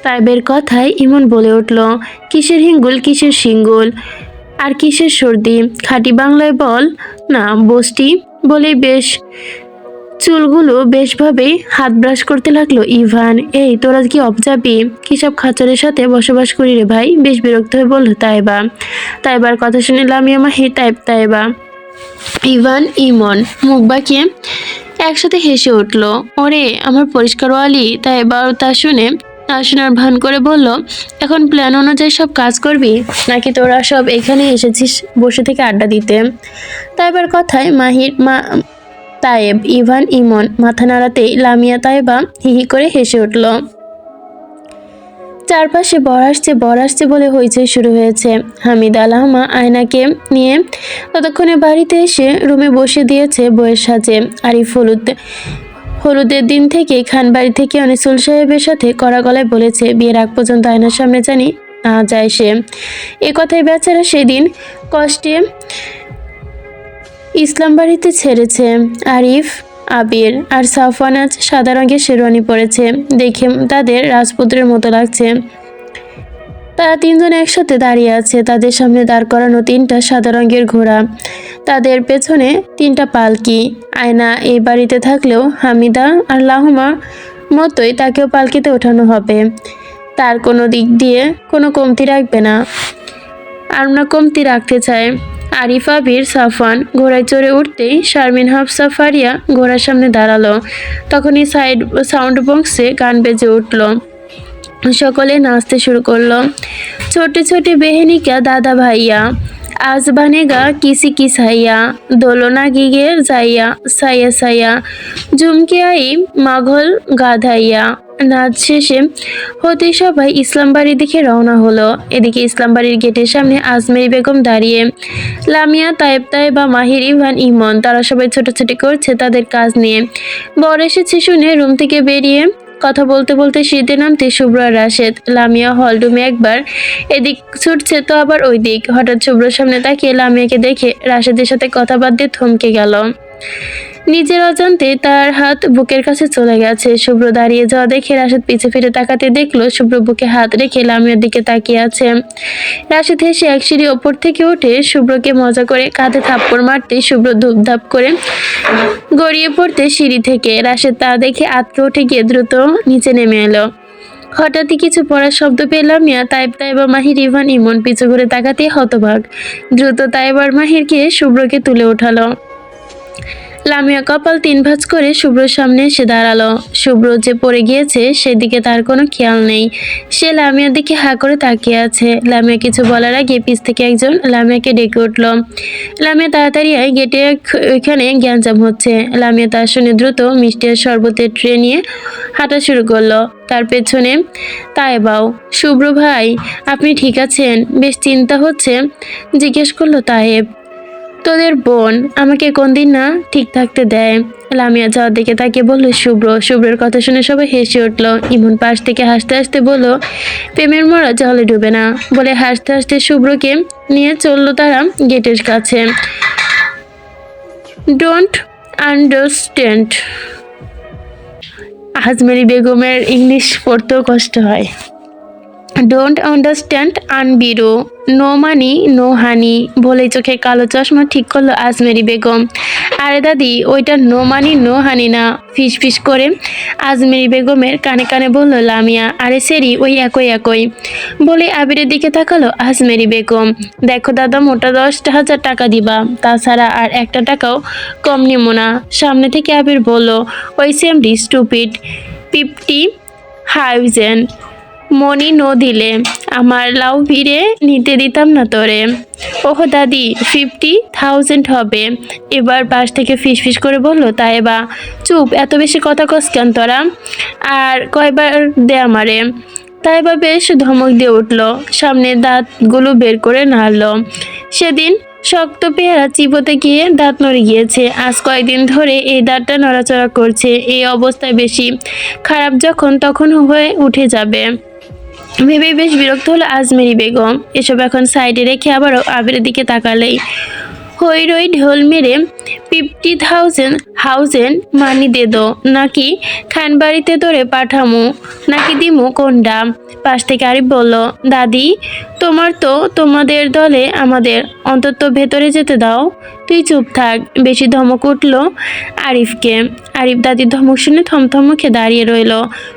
তাইবের কথায় ইমন বলে উঠল, কিসের হিঙ্গুল, কিসের সিঙ্গুল, আর কিসের সর্দি? খাঁটি বাংলায় বল না বস্তি। বলেই বেশ চুলগুলো বেশভাবে হাত ব্রাশ করতে লাগলো ইভান। এই তোরা কি অবজাবি? কিসব খাচরের সাথে বসবাস করি রে ভাই? বেশ বিরক্ত হয়ে বলল তাইবা। তাইবার কথা শুনে লামিয়া, মাহির, তাইবা, ইভান, ইমন মুখ বাঁকিয়ে একসাথে হেসে উঠল। ওরে আমার পরিষ্কার ওয়ালি। তাইবা তা শুনে না শোনার ভান করে বলল, এখন প্ল্যান অনুযায়ী সব কাজ করবি, নাকি তোরা সব এখানে এসেছিস বসে থেকে আড্ডা দিতে? তাইবার কথায় মাহির, তায়েব, ইভান, ইমন মাথা নাড়াতেই লামিয়া তাইবা হিহি করে হেসে উঠল। চারপাশে বর আসছে বলে হইচই শুরু হয়েছে। হামিদা আলহামা আয়নাকে নিয়ে ততক্ষণে বাড়িতে এসে রুমে বসে দিয়েছে বইয়ের সাজে। আরিফ হলুদের দিন থেকে খানবাড়ি থেকে অনিসুল সাহেবের সাথে কড়া গলায় বলেছে বিয়ের আগ পর্যন্ত আয়নার সামনে জানি না যায় সে। এ কথাই বেচারা সেদিন কষ্টে ইসলাম বাড়িতে ছেড়েছে। আরিফ, আবির আর সাফওয়ান আজ সাদা রঙের শেরওয়ানি পরেছে, দেখে তাদের রাজপুত্রের মতো লাগছে। তারা তিনজন একসাথে দাঁড়িয়ে আছে। তাদের সামনে দাঁড় করানো তিনটা সাদা রঙের ঘোড়া, তাদের পেছনে তিনটা পালকি। আয়না এই বাড়িতে থাকলেও হামিদা আর লাহুমা মতোই তাকেও পালকিতে ওঠানো হবে। তার কোনো দিক দিয়ে কোনো কমতি রাখবে না, আমরা কমতি রাখতে চাই। আরিফ, আবির, সাফওয়ান ঘোড়ায় চড়ে উঠতেই শারমিন, হাফসা, ফারিয়া ঘোড়ার সামনে দাঁড়ালো। তখনই সাউন্ড বক্সে গান বেজে উঠল। সকলে নাচতে শুরু করলো। ছোটে ছোটে বেহেনিকা দাদা ভাইয়া, আজ বানেগা কিসি কি সাইয়া, দোলনা গিগে যাইয়া সাইয়া সাইয়া, ঝুমকে আই মাঘল গাধাইয়া। নাচ শেষে হতে সবাই ইসলামবাড়ির দিকে রওনা হলো। এদিকে ইসলামবাড়ির গেটের সামনে আজমেরি বেগম দাঁড়িয়ে। লামিয়া, তাইবা, মাহির, ইভান, ইমন তারা সবাই ছোটাছুটি করছে তাদের কাজ নিয়ে। বর এসেছে শুনে রুম থেকে বেরিয়ে কথা বলতে বলতে সিঁড়িতে নামতে শুভ্র আর রাশেদ। লামিয়া হলরুমে একবার এদিক ছুটছে তো আবার ওই দিক। হঠাৎ শুভ্রর সামনে তাকিয়ে লামিয়াকে দেখে রাশেদের সাথে কথা বাদ দিয়ে থমকে গেল। নিজের অজান্তে তার হাত বুকের কাছে চলে গেছে। শুভ্র দাঁড়িয়ে যাওয়া দেখে রাশেদ পিছে ফিরে তাকাতে দেখলো শুভ্র বুকে হাত রেখে লামিয়ার দিকে তাকিয়ে আছে। রাশেদ হেসে এক সিঁড়ি ওপর থেকে উঠে শুভ্রকে মজা করে কাঁধে থাপ্পড় মারতে শুভ্র ধূপধাপ করে গড়িয়ে পড়তে সিঁড়ি থেকে। রাশেদ তা দেখে আঁতকে উঠে গিয়ে দ্রুত নিচে নেমে এলো। হঠাৎই কিছু পড়ার শব্দ পেলাম মিয়া। তাইবা, মাহির, ইভান, ইমন পিছু ঘুরে তাকাতে হতবাক। দ্রুত তাইবার মাহিরকে শুভ্রকে তুলে ওঠালো। লামিয়া কপাল 3 ভাঁজ করে শুভ্রর সামনে এসে দাঁড়ালো। শুভ্র যে পড়ে গিয়েছে সেদিকে তার কোনো খেয়াল নেই। সে লামিয়ার দিকে হা করে তাকিয়ে আছে। লামিয়া কিছু বলার আগে পিছ থেকে একজন লামিয়াকে ডেকে উঠল। লামিয়া তাড়াতাড়ি গেটে ওইখানে গ্যাঞ্জাম হচ্ছে। লামিয়া তা শুনে দ্রুত মিষ্টির শরবতের ট্রে নিয়ে হাঁটা শুরু করলো। তার পেছনে তায়েবাও। শুভ্র ভাই, আপনি ঠিক আছেন? বেশ চিন্তা হচ্ছে, জিজ্ঞেস করলো তায়েব। তোদের বোন আমাকে কোন দিন না ঠিক থাকতে দেয়। লামিয়া যাওয়ার দিকে তাকিয়ে বলল শুভ্র। শুভ্রের কথা শুনে সবাই হেসে উঠল। ইমন পাশ থেকে হাসতে হাসতে বলল, প্রেমের মরা জলে ডুবে না। বলে হাসতে হাসতে শুভ্রকে নিয়ে চললো তারা গেটের কাছে। Don't understand. আজমেরি বেগমের ইংলিশ পড়তেও কষ্ট হয়। ডোন্ট আন্ডারস্ট্যান্ড আনবিরু, নো মানি নো হানি বলে চোখে কালো চশমা ঠিক করলো আজমেরি বেগম। আরে দাদি, ওইটা নো মানি নো হানি না, ফিস ফিস করে আজমেরি বেগমের কানে কানে বলল লামিয়া। আরে সেরি, ওই একই একই বলে আবিরের দিকে তাকালো আজমেরি বেগম। দেখো দাদা, মোটা 10,000 টাকা দিবা, তাছাড়া আর একটা টাকাও কম নিব না। সামনে থেকে আবির বলল, ওই সেমডি স্টুপিড 50,000 মনি নো দিলে আমার লাউ ভিড়ে নিতে দিতাম না তোরে। ওহ দাদি, 50,000 হবে। এবার পাশ থেকে ফিস ফিস করে বলল তায়েবা। চুপ, এত বেশি কথা কস কেন তোরা? আর কয়বার দে আমারে। তায়েবা বেশ ধমক দিয়ে উঠল, সামনে দাঁতগুলো বের করে নাড়ল। সেদিন শক্ত পেয়ারা চিবোতে গিয়ে দাঁত নড়ে গিয়েছে। আজ কয়েকদিন ধরে এই দাঁতটা নড়াচড়া করছে। এই অবস্থায় বেশি খারাপ যখন তখন হয়ে উঠে যাবে ভেবেই বেশ বিরক্ত হলো আজমেরি বেগম। এসব এখন সাইডে রেখে আবারও আবিরের দিকে তাকালেই হইরই ঢোল মেরে 50,000 মানি দে দো, নাকি খানবাড়িতে তোরে পাঠামু, নাকি দিমু কোনডা? পাশ থেকে আরিফ বলল, দাদি তোমার তো তোমাদের দলে আমাদের অন্তত ভেতরে যেতে দাও। তুই চুপ থাক। বেশি ধমক উঠল আরিফকে। আরিফ দাদির ধমক শুনে থমথম মুখে দাঁড়িয়ে রইল।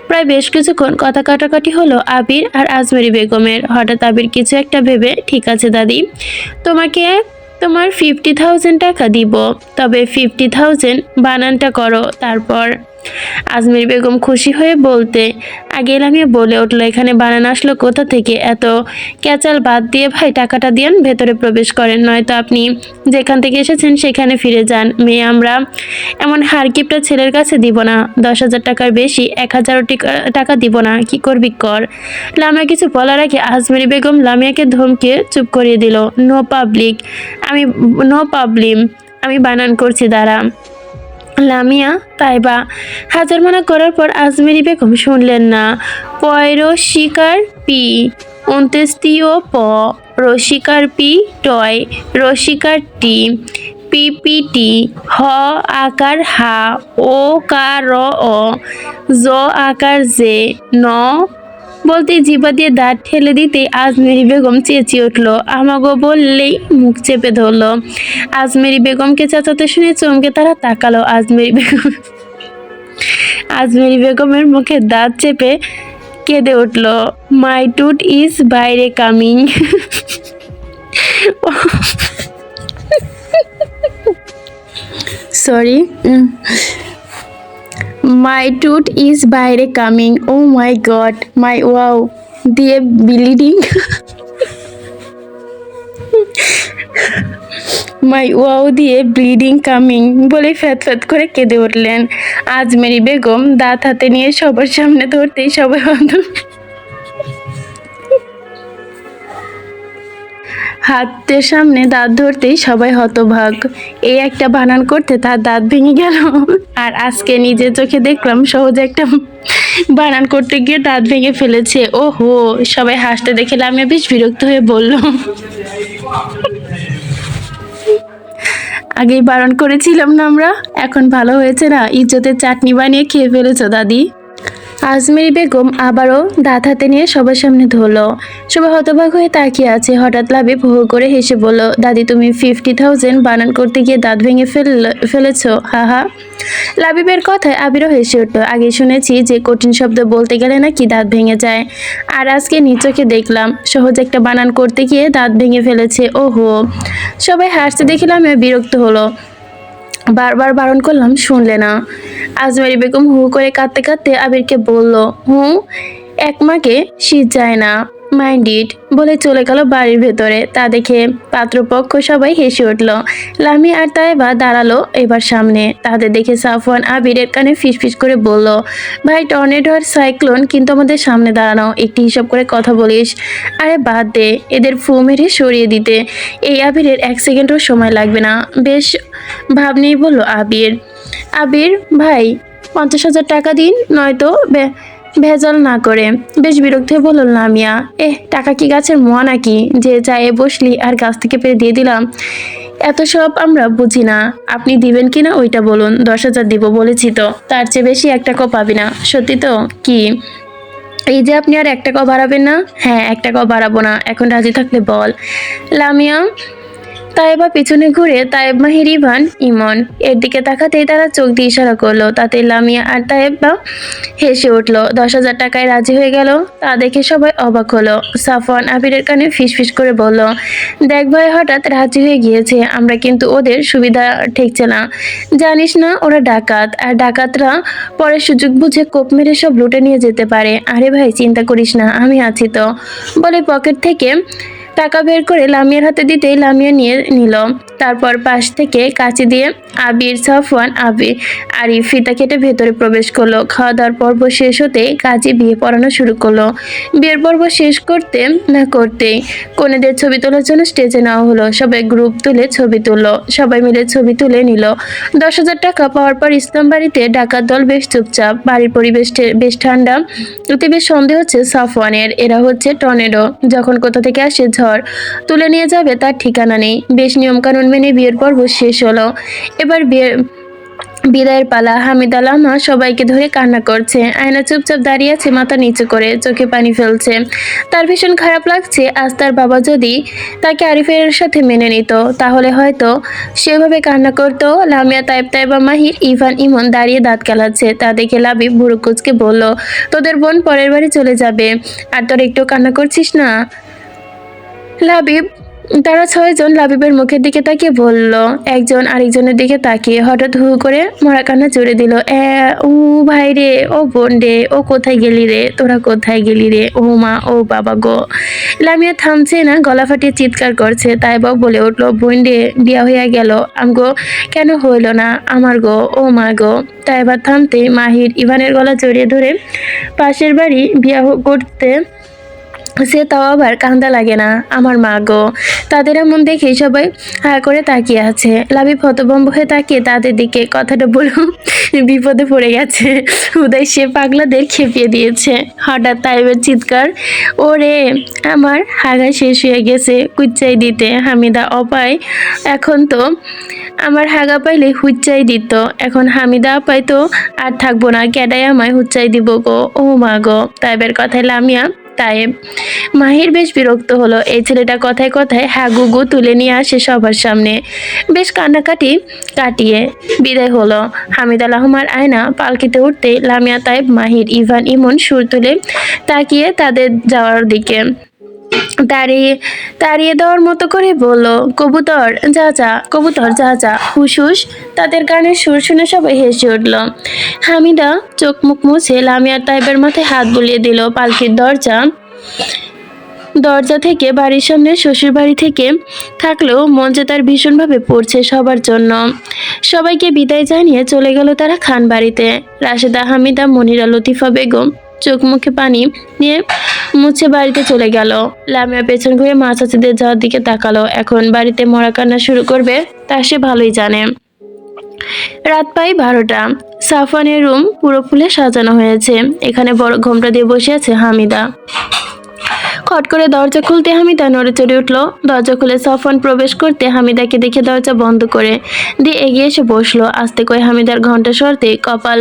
প্রায় বেশ কিছুক্ষণ কথা কাটাকাটি হলো আবির আর আজমেরি বেগমের। হঠাৎ আবির কিছু একটা ভেবে, ঠিক আছে দাদি, তোমাকে তোমার 50,000 টাকা দিব, তবে 50,000 বানানটা করো তারপর। আজমের বেগম খুশি হয়ে বলতে আগে লামিয়ে বলে উঠলো, এখানে বানান আসলো কোথা থেকে? এত ক্যাচাল বাদ দিয়ে ভাই টাকাটা দিয়েন, ভেতরে প্রবেশ করেন, নয়তো আপনি যেখান থেকে এসেছেন সেখানে ফিরে যান। মেয়ে আমরা এমন হারকিপটা ছেলের কাছে দিব না। 10,000 টাকার বেশি 1,000 টাকা দিব না। কি করবি কর। লামিয়া কিছু বলার আগে আজমেরি বেগম লামিয়াকে ধমকে চুপ করিয়ে দিল। নো প্রবলেম, আমি বানান করছি, দাঁড়া। লামিয়া তাইবা হাজার মানা করার পর আজমেরি বেগম শুনলেন না। পয়রশিকার পি, অন্ত্যেস্তীয় প, রসিকার পি টয়, রসিকার টি, পিপিটি, হ আকার হা, ও কার অ, জ আকার জে, ন বলতে জিভা দিয়ে দাঁত ঠেলে দিতে আজমেরি বেগম চেঁচিয়ে উঠল। আমাগো বললেই মুখ চেপে ধরল। আজমেরি বেগমকে চেঁচাতে শুনে চমকে তারা তাকালো। আজমেরি বেগমের মুখে দাঁত চেপে কেঁদে উঠল। মাই টুট ইজ বাইরে কামিং। সরি, মাই টুট ইজ বাইরে কামিং। ও মাই গড, মাই ওয়াও দিয়ে ব্লিডিং। মাই ওয়াও দিয়ে ব্লিডিং কামিং বলে ফ্যাত ফ্যাত করে কেঁদে উঠলেন। আজমেরি বেগম দাঁত হাতে নিয়ে সবার সামনে ধরতেই সবাই হাতের সামনে দাঁত ধরতেই সবাই হতভাগ। এই একটা বানান করতে তার দাঁত ভেঙে গেল। আর আজকে নিজের চোখে দেখলাম সহজে একটা বানান করতে গিয়ে দাঁত ভেঙে ফেলেছে। ওহো, সবাই হাসতে দেখে আমি বেশ বিরক্ত হয়ে বলল, আগেই বারণ করেছিলাম না আমরা? এখন ভালো হয়েছে না, ইজ্জতের চাটনি বানিয়ে খেয়ে ফেলেছো দাদি। আজমেরি বেগম আবারও দাঁত হাতে নিয়ে সবার সামনে ধরলো। সবাই হতবাক হয়ে তাকিয়ে আছে। হঠাৎ লাবিব হু হু করে হেসে বলল, দাদি তুমি 50,000 বানান করতে গিয়ে দাঁত ভেঙে ফেলেছ, হা হা। লাবিবের কথায় আবিরও হেসে উঠল। আগে শুনেছি যে কঠিন শব্দ বলতে গেলে নাকি দাঁত ভেঙে যায়, আর আজকে নিচোখে দেখলাম সহজ একটা বানান করতে গিয়ে দাঁত ভেঙে ফেলেছে। ওহো, সবাই হাসতে দেখলাম বিরক্ত হলো। বারবার বারণ করলাম, শুনলে না। আজমেরি বেগম হু করে কাঁদতে কাঁদতে আবিরকে বলল, এক মাকে শীত যায় না, মাইন্ড ইট, বলে চলে গেল বাড়ির ভেতরে। তা দেখে পাত্রপক্ষ সবাই হেসে উঠল। লামি আর তাইবা দাঁড়ালো এবার সামনে। তাদের দেখে সাফওয়ান আবিরের কানে ফিসফিস করে বলল, ভাই, টর্নেডো আর সাইক্লোন কিন্তু আমাদের সামনে দাঁড়ানো, একটি হিসাব করে কথা বলিস। আরে বাদ দে, এদের ফু মেরে সরিয়ে দিতে এই আবিরের 1 সেকেন্ডও সময় লাগবে না। বেশ ভাব নেই বলল আবির। আবির ভাই, 50,000 টাকা দিন, নয়তো ভেজাল না করে। বেশ বিরক্ত হয়ে বলল লামিয়া। টাকা কি গাছের মোয়া নাকি যে চায়ে বসলি আর গাছ থেকে পেরে দিয়ে দিলাম? এত সব আমরা বুঝি না। আপনি দিবেন কিনা ওইটা বলুন। 10,000 দিব বলেছি তো, তার চেয়ে বেশি 1 টাকাও পাবি না। সত্যি তো? কি এই যে আপনি আর 1 টাকাও বাড়াবেন না? হ্যাঁ, 1 টাকাও বাড়াবো না। এখন রাজি থাকলে বল। লামিয়া তাইবা পিছনে ঘুরে তায়েব, মাহির, ইভান, ইমন এর দিকে তাকাতেই তারা চোখ দিয়ে ইশারা করলো। তাতে লামিয়া আর তায়েবা হেসে উঠল। 10,000 টাকায় রাজি হয়ে গেল। তা দেখে সবাই অবাক হলো। সাফওয়ান আবিরের কানে ফিসফিস করে বলল, দেখ ভাই, হঠাৎ রাজি হয়ে গিয়েছে, আমরা কিন্তু ওদের সুবিধা ঠেকছে না। জানিস না ওরা ডাকাত, আর ডাকাতরা পরে সুযোগ বুঝে কোপ মেরে সব লুটে নিয়ে যেতে পারে। আরে ভাই, চিন্তা করিস না, আমি আছি তো, বলে পকেট থেকে টাকা বের করে লামিয়ার হাতে দিতেই লামিয়া নিয়ে নিল। তারপর পাশ থেকে কাঁচি দিয়ে আবির, সাফওয়ান, আরিফ ফিতা কেটে ভেতরে প্রবেশ করলো। খাওয়া দাওয়ার পর্ব শেষ হতে কাজী বিয়ে পড়ানো শুরু করলো। বিয়ের পর্ব শেষ করতে না করতেই কনেদের ছবি তোলার জন্য স্টেজে নেওয়া হলো। সবাই গ্রুপ তুলে ছবি তুললো। সবাই মিলে ছবি তুলে নিল। 10,000 টাকা পাওয়ার পর ইসলাম বাড়িতে ডাকাত দল বেশ চুপচাপ। বাড়ির পরিবেশ বেশ ঠান্ডা। এতে বেশ সন্দেহ হচ্ছে সাফওয়ানের। এরা হচ্ছে টর্নেডো, যখন কোথা থেকে আসে ঝড় তুলে নিয়ে যাবে তার ঠিকানা নেই। বেশ নিয়মকানুন মেনে বিয়ের পর্ব শেষ হলো। এবার বিদায়ের পালা। হামিদা লামা সবাইকে ধরে কান্না করছে। আয়না চুপচাপ দাঁড়িয়ে আছে, মাথা নিচু করে, চোখে পানি ফেলছে। তার ভীষণ খারাপ লাগছে। আজ তার বাবা যদি তাকে আরিফের সাথে মেনে নিত, তাহলে হয়তো সেভাবে কান্না করতো। লামিয়া, তাইবা, মাহির, ইভান, ইমন দাঁড়িয়ে দাঁত কেলাচ্ছে। তা দেখে লাবিব ভুরু কুঁচকে বলল, তোদের বোন পরের বাড়ি চলে যাবে, আর তোর একটু কান্না করছিস না? লাবিব তারা 6 জন লাবিবের মুখের দিকে তাকিয়ে বলল, একজন আরেকজনের দিকে তাকিয়ে হঠাৎ হু করে মরা কান্না জুড়ে দিল। ও ভাই রে, ও বোন রে, ও কোথায় গেলি রে, তোরা কোথায় গেলি রে, ও মা, ও বাবা গো। লামিয়া থামছে না, গলা ফাটিয়ে চিৎকার করছে। তাই বাবা বলে উঠলো, বোন রে, বিয়া হইয়া গেল আমগো, কেন হইল না আমার গো, ও মা গো। তাই এবার থামতে মাহির ইভানের গলা জড়িয়ে ধরে পাশের বাড়ি বিয়া করতে সে তাও আবার কান্দা লাগে না, আমার মা গো। তাদের এমন দেখে সবাই হা করে তাকিয়ে আছে। লাবিব হতভম্ব হয়ে তাকিয়ে তাদের দিকে। কথাটা বলে বিপদে পড়ে গেছে। উদয় সে পাগলাদের খেপিয়ে দিয়েছে। হঠাৎ তাইবের চিৎকার, ওরে আমার হাগা শেষ হয়ে গেছে, কুচ্চাই দিতে। হামিদা অপায়, এখন তো আমার হাগা পাইলে হুচ্চাই দিত, এখন হামিদা আপায় তো আর থাকবো না, ক্যাডাই আমায় হুচ্চাই দিব গো, ও মা গো। তাইবের কথায় লামিয়া, তাইব, মাহির বেশ বিরক্ত হলো। এই ছেলেটা কথায় কথায় হাগুগু তুলে নিয়ে আসে সবার সামনে। বেশ কান্নাকাটি কাটিয়ে বিদায় হলো। হামিদা লাহমার আয়না পালকিতে উঠতে লামিয়া, তাইব, মাহির, ইভান, ইমন সুর তুলে তাকিয়ে তাদের যাওয়ার দিকে তাড়িয়ে দেওয়ার মতো করে বলল, কবুতর যা যা, কবুতর যা যা, হুস হুস। তাদের গানের সুর শুনে সবাই হেসে উঠল। হামিদা চোখ মুখ মুছে লামিয়ার তাইবের মাথায় হাত বুলিয়ে দিল। পালকির দরজা থেকে বাড়ির সামনে শ্বশুর বাড়ি থেকে থাকলেও মঞ্চে তার ভীষণভাবে পড়ছে সবার জন্য। সবাইকে বিদায় জানিয়ে চলে গেল তারা খান বাড়িতে। রাশেদা, হামিদা, মনিরা, লতিফা বেগম চোখ মুখে পানি নিয়ে মুছে বাড়িতে চলে গেল। লামিয়া পেছন ঘুরে মা চাচিদের যাওয়ার দিকে তাকালো। এখন বাড়িতে মরা কান্না শুরু করবে তা সে ভালোই জানে। রাত প্রায় 12টা। সাফওয়ানের রুম পুরো ফুলে সাজানো হয়েছে। এখানে বড় ঘোমটা দিয়ে বসে আছে হামিদা। খট করে দরজা খুলতে হামিদা নড়ে চড়ে উঠল। দরজা খুলে সাফওয়ান প্রবেশ করতে হামিদাকে দেখে দরজা বন্ধ করে দিয়ে এগিয়ে এসে বসলো। আস্তে করে হামিদার ঘন্টা সরতে কপাল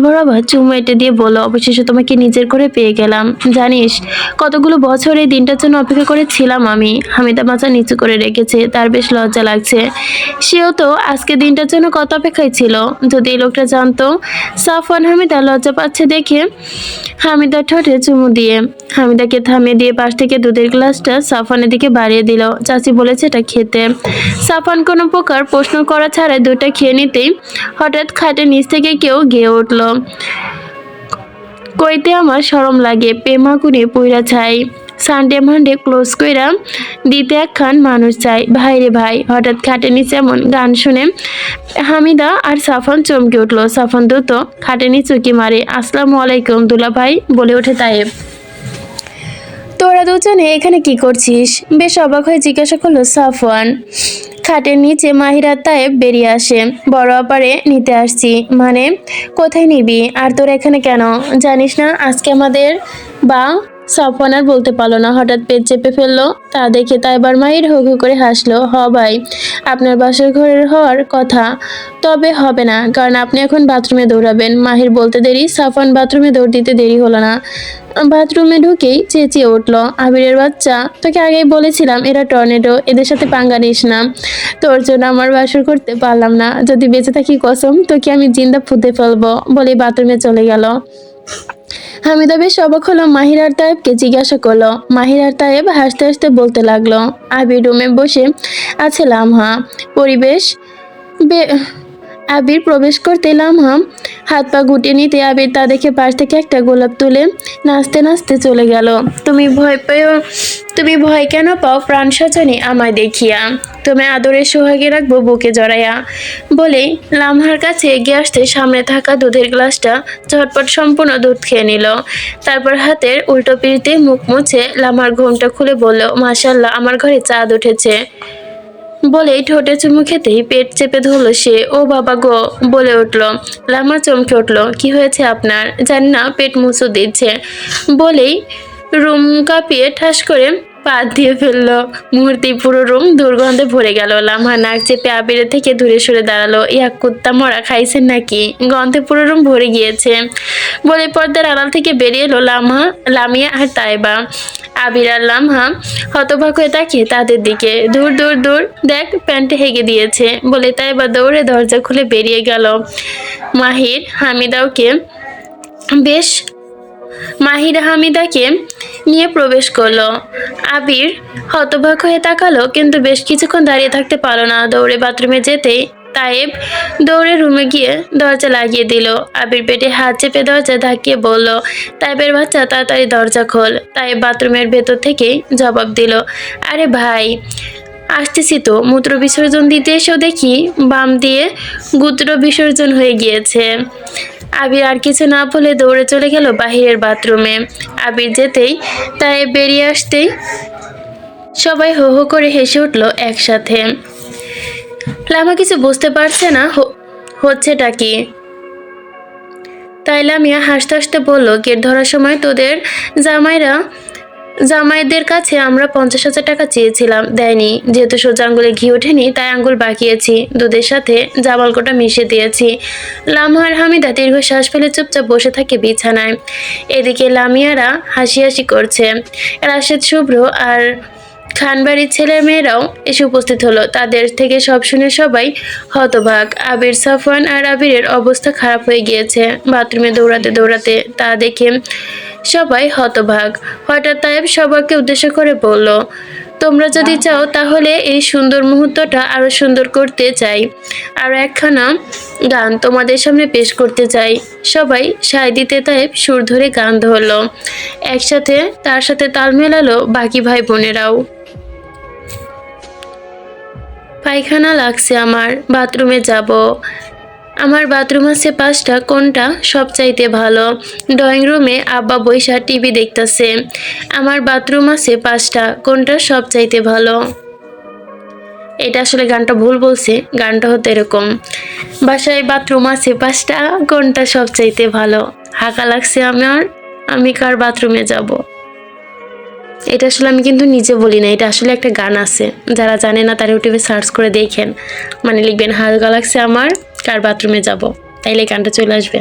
বরাবর চুমু এঁটে দিয়ে বলল, অবশেষে তোমাকে নিজের করে পেয়ে গেলাম। জানিস কতগুলো বছর এই দিনটার জন্য অপেক্ষা করেছিলাম আমি। হামিদা মাথা নিচু করে রেখেছে। তার বেশ লজ্জা লাগছে। সেও তো আজকে দিনটার জন্য কত অপেক্ষায় ছিল। যদি এই লোকটা জানতো। সাফওয়ান হামিদা লজ্জা পাচ্ছে দেখে হামিদার ঠোঁটে চুমু দিয়ে হামিদাকে থামিয়ে দিয়ে পাশ থেকে দুধের গ্লাসটা সাফানের দিকে বাড়িয়ে দিল। চাচি বলেছে এটা খেতে। সাফান কোনো প্রকার প্রশ্ন করা ছাড়াই দুধটা খেয়ে নিতেই হঠাৎ খাটের নিচ থেকে কেউ গেয়ে উঠল, কইতে আমার শরম লাগে, পেমাকুনি পুইরা ছাই, সানডে মানডে ক্লোজ কইরা দিতে একখান মানুষ চাই। ভাই রে ভাই, হঠাৎ খাটের নিচে এমন গান শুনে হামিদা আর সাফান চমকে উঠল। সাফান দ্রুত খাটের নিচে উঁকি মারে। আসসালামু আলাইকুম দুলা ভাই, বলে ওঠে তায়েব। তোরা দুজনে এখানে কি করছিস? বেশ অবাক হয়ে জিজ্ঞাসা করলো সাফওয়ান। খাটের নিচে মাহিরা তায়েব বেরিয়ে আসে। বড় আপারে নিতে আসছি। মানে কোথায় নিবি? আর তোরা এখানে কেন? জানিস না আজকে আমাদের বা? সাফওয়ান আর বলতে পারলো না, হঠাৎ পেট চেপে ফেললো। তা দেখে তাইব আর মাহির হু হু করে হাসলো। ভাই, আপনার বাসর ঘরের হওয়ার কথা, তবে হবে না, কারণ আপনি এখন বাথরুমে দৌড়াবেন। মাহির বলতে দেরি সাফওয়ান বাথরুমে দৌড় দিতে দেরি হলো না। বাথরুমে ঢুকেই চেঁচিয়ে উঠল, আবিরের বাচ্চা, তোকে আগেই বলেছিলাম এরা টর্নেডো, এদের সাথে পাঙ্গা নিস না। তোর জন্য আমার বাসর করতে পারলাম না, যদি বেঁচে থাকি কসম তোকে আমি জিন্দা ফুঁতে ফেলবো, বলে বাথরুমে চলে গেল। হামিদা বেশ অবাক হলো, মাহির আর তায়েবকে জিজ্ঞাসা করলো। মাহির আর তায়েব হাসতে হাসতে বলতে লাগলো, আবির রুমে বসে আছে লামহা। পরিবেশ আবির প্রবেশ করতে লামহা হাত পা গুটিয়ে নিতে আবির তা দেখে পাশ থেকে একটা গোলাপ তুলে নাচতে নাচতে চলে গেল। তুমি ভয় কেন পাও প্রাণ সজনী আমায় দেখিয়া, তুমি আদরের সোহাগে রাখবো বুকে জড়াইয়া, বলেই লামহার কাছে এগিয়ে আসতে সামনে থাকা দুধের গ্লাসটা ঝটপট সম্পূর্ণ দুধ খেয়ে নিল। তারপর হাতের উল্টো পিড়িতে মুখ মুছে লামহার ঘুমটা খুলে বলল, মাশাআল্লাহ, আমার ঘরে চাঁদ উঠেছে, বলেই ঠোঁটে চুমু খেতেই পেট চেপে ধরল সে। ও বাবা গো, বলে উঠল। লামা চমকে উঠল, কি হয়েছে আপনার? জানি না, পেট মুছু দিচ্ছে, বলেই রুম কাঁপিয়ে ঠাস করে পা দিয়ে ফেললো। মুহূর্তেই পুরো রুম দুর্গন্ধে ভরে গেল। লামহা নাক চেপে আবিরের থেকে দূরে সরে দাঁড়ালো। ইয়া কুত্তা মরা খাইছেন নাকি? গন্ধে পুরো রুম ভরে গিয়েছে, বলে পর্দার আড়াল থেকে বেরিয়ে এলো লামিয়া আর তাইবা। আবির আর লামহা হতবাক হয়ে তাকিয়ে তাদের দিকে। দূর দূর দূর, দেখ প্যান্টে হেগে দিয়েছে, বলে তাইবা দৌড়ে দরজা খুলে বেরিয়ে গেল। মাহির হামিদাকে নিয়ে প্রবেশ করলো। আবির হতবাক হয়ে তাকালো, কিন্তু বেশ কিছুক্ষণ দাঁড়িয়ে থাকতে পারলো না। দৌড়ে বাথরুমে যেতেই তায়েব দৌড়ে রুমে গিয়ে দরজা লাগিয়ে দিল। আবির পেটে হাত চেপে দরজা ধাক্কিয়ে বলল, তায়েবের বাচ্চা, তাড়াতাড়ি দরজা খোল। তায়েব বাথরুমের ভেতর থেকেই জবাব দিল, আরে ভাই আসতেছি তো, মূত্র বিসর্জন দিতে এসেও দেখি বাম দিয়ে গুত্র বিসর্জন হয়ে গিয়েছে। আবির আর কিছু না বলে দৌড়ে চলে গেল বাহিরের বাথরুমে। আবির যেতেই তাই বেরিয়ে আসতেই সবাই হো হো করে হেসে উঠল একসাথে। লামা কিছু বুঝতে পারছে না হচ্ছেটা কি। তাই লামিয়া হাসতে হাসতে বলল, গেট ধরার সময় তোদের জামাইদের কাছে আমরা 50,000 টাকা চেয়েছিলাম, দেয়নি। যেহেতু সোজা আঙ্গুলে ঘি ওঠেনি, তাই আঙ্গুল বাঁকিয়েছি, দুধের সাথে জামালকোটা মিশিয়ে দিয়েছি। লামহার হামিদা দীর্ঘশ্বাস ফেলে চুপচাপ বসে থাকে বিছানায়। এদিকে লামিয়ারা হাসি হাসি করছে। রাশেদ, শুভ্র আর খানবাড়ির ছেলে মেয়েরাও এসে উপস্থিত হলো। তাদের থেকে সব শুনে সবাই হতবাক। আবির, সাফওয়ান আর আবিরের অবস্থা খারাপ হয়ে গিয়েছে বাথরুমে দৌড়াতে দৌড়াতে, তা দেখে সবাই হতবাক। হঠাৎ তায়েব সবাইকে উদ্দেশ্য করে বলল, তোমরা যদি চাও তাহলে এই সুন্দর মুহূর্তটা আরো সুন্দর করতে চাই, আরো একখানা গান তোমাদের সামনে পেশ করতে চাই। সবাই সায় দিতে তায়েব সুর ধরে গান ধরলো। একসাথে তার সাথে তাল মেলালো বাকি ভাই বোনেরাও। পায়খানা লাগছে আমার, বাথরুমে যাব। আমার বাথরুম আছে 5টা, কোনটা সবচাইতে ভালো? ড্রয়িং রুমে আব্বা বইসা টিভি দেখতেছে। আমার বাথরুম আছে 5টা, কোনটা সবচাইতে ভালো? এটা আসলে গানটা ভুল বলছে, গানটা হতো এরকম, বাসায় বাথরুম আছে 5টা, কোনটা সবচাইতে ভালো? হাঁকা লাগছে আমার, আমি কার বাথরুমে যাব? এটা আসলে আমি কিন্তু নিজে বলি না, এটা আসলে একটা গান আছে, যারা জানে না তারা ইউটিউবে সার্চ করে দেখেন, মানে লিখবেন হাঁকা লাগছে আমার, কার বাথরুমে যাব, তাইলে গানটা চলে আসবে।